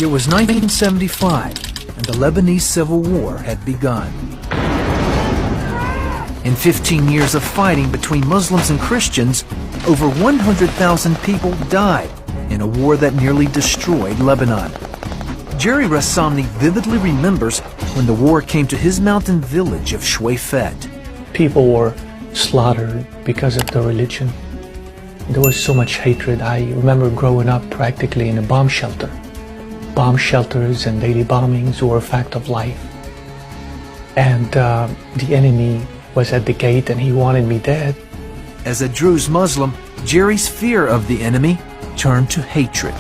It was 1975, and the Lebanese Civil War had begun. In 15 years of fighting between Muslims and Christians, over 100,000 people died in a war that nearly destroyed Lebanon. Jerry Rassamni vividly remembers when the war came to his mountain village of Shweifet. People were slaughtered because of their religion. There was so much hatred. I remember growing up practically in a bomb shelter. Bomb shelters and daily bombings were a fact of life. And the enemy was at the gate and he wanted me dead. As a Druze Muslim, Jerry's fear of the enemy turned to hatred.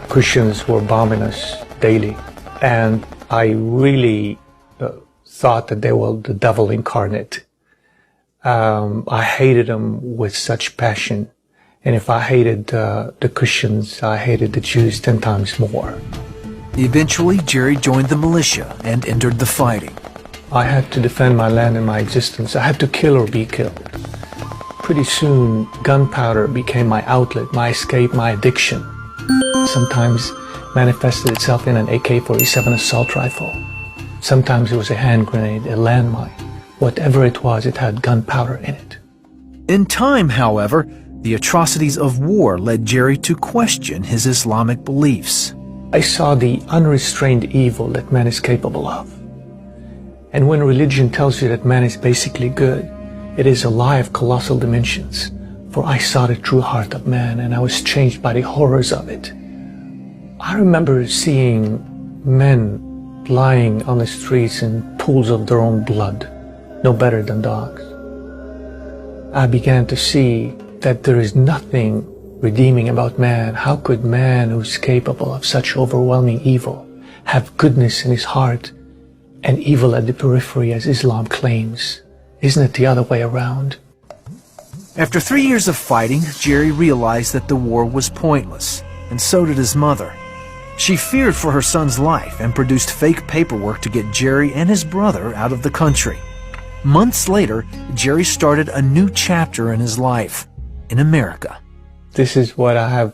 Christians were bombing us daily, and I really thought that they were the devil incarnate. I hated them with such passion, and if I hated the Christians, I hated the Jews 10 times more. Eventually, Jerry joined the militia and entered the fighting. I had to defend my land and my existence. I had to kill or be killed. Pretty soon, gunpowder became my outlet, my escape, my addiction. Sometimes manifested itself in an AK-47 assault rifle. Sometimes it was a hand grenade, a landmine. Whatever it was, it had gunpowder in it. In time, however, the atrocities of war led Jerry to question his Islamic beliefs. I saw the unrestrained evil that man is capable of. And when religion tells you that man is basically good, it is a lie of colossal dimensions. For I saw the true heart of man, and I was changed by the horrors of it. I remember seeing men lying on the streets in pools of their own blood, no better than dogs. I began to see that there is nothing redeeming about man. How could man, who is capable of such overwhelming evil, have goodness in his heart and evil at the periphery, as Islam claims? Isn't it the other way around? After 3 years of fighting, Jerry realized that the war was pointless, and so did his mother. She feared for her son's life and produced fake paperwork to get Jerry and his brother out of the country. Months later, Jerry started a new chapter in his life, in America. This is what I have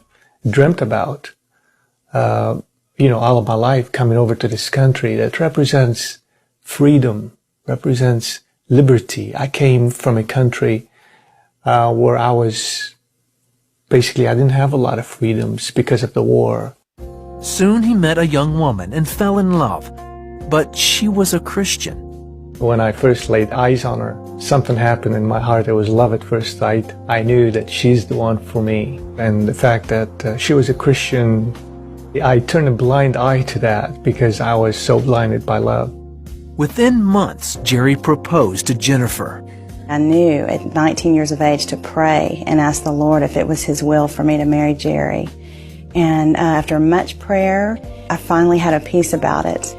dreamt about, all of my life, coming over to this country that represents freedom, represents liberty. I came from a country where I didn't have a lot of freedoms because of the war. Soon he met a young woman and fell in love, but she was a Christian. When I first laid eyes on her, something happened in my heart. It was love at first sight. I knew that she's the one for me. And the fact that she was a Christian, I turned a blind eye to that because I was so blinded by love. Within months, Jerry proposed to Jennifer. I knew at 19 years of age to pray and ask the Lord if it was His will for me to marry Jerry. And after much prayer, I finally had a peace about it.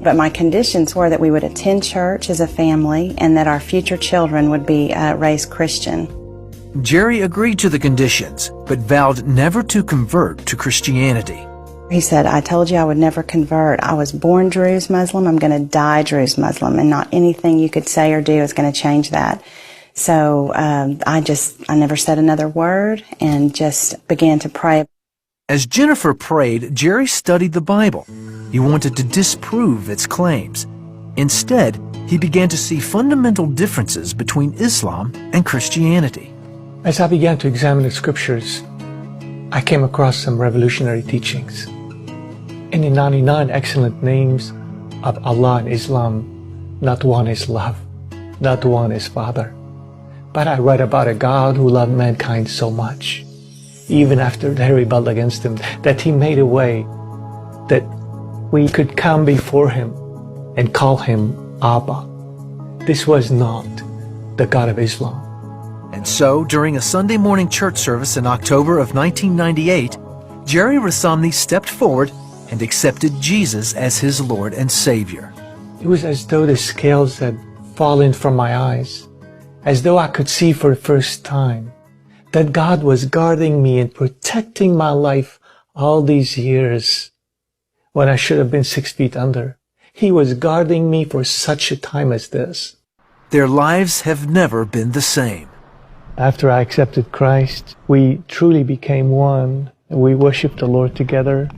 But my conditions were that we would attend church as a family and that our future children would be raised Christian. Jerry agreed to the conditions, but vowed never to convert to Christianity. He said, I told you I would never convert. I was born Druze Muslim. I'm going to die Druze Muslim, and not anything you could say or do is going to change that. So I never said another word and just began to pray. As Jennifer prayed, Jerry studied the Bible. He wanted to disprove its claims. Instead, he began to see fundamental differences between Islam and Christianity. As I began to examine the scriptures, I came across some revolutionary teachings. In the 99 excellent names of Allah in Islam, not one is love, not one is Father. But I read about a God who loved mankind so much, even after they rebelled against Him, that He made a way that we could come before Him and call Him Abba. This was not the God of Islam. And so, during a Sunday morning church service in October of 1998, Jerry Rassamni stepped forward and accepted Jesus as his Lord and Savior. It was as though the scales had fallen from my eyes, as though I could see for the first time that God was guarding me and protecting my life all these years when I should have been 6 feet under. He was guarding me for such a time as this. Their lives have never been the same. After I accepted Christ, we truly became one, and we worshiped the Lord together.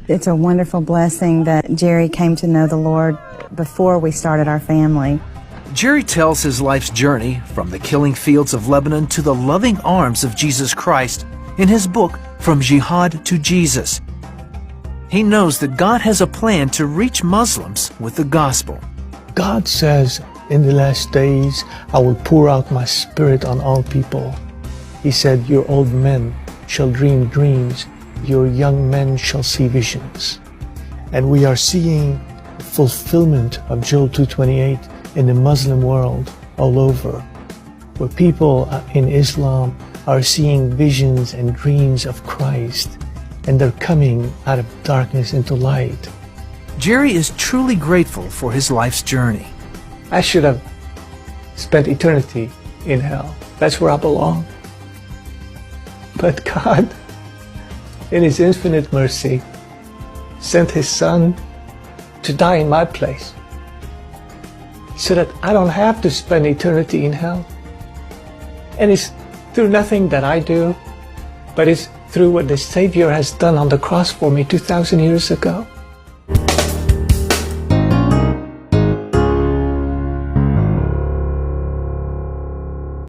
It's a wonderful blessing that Jerry came to know the Lord before we started our family. Jerry tells his life's journey from the killing fields of Lebanon to the loving arms of Jesus Christ in his book, From Jihad to Jesus. He knows that God has a plan to reach Muslims with the gospel. God says, in the last days, I will pour out my Spirit on all people. He said, your old men shall dream dreams, your young men shall see visions. And we are seeing the fulfillment of Joel 2:28 in the Muslim world all over, where people in Islam are seeing visions and dreams of Christ, and they're coming out of darkness into light. Jerry is truly grateful for his life's journey. I should have spent eternity in hell. That's where I belong. But God, in His infinite mercy, sent His Son to die in my place so that I don't have to spend eternity in hell. And it's through nothing that I do, but it's through what the Savior has done on the cross for me 2,000 years ago.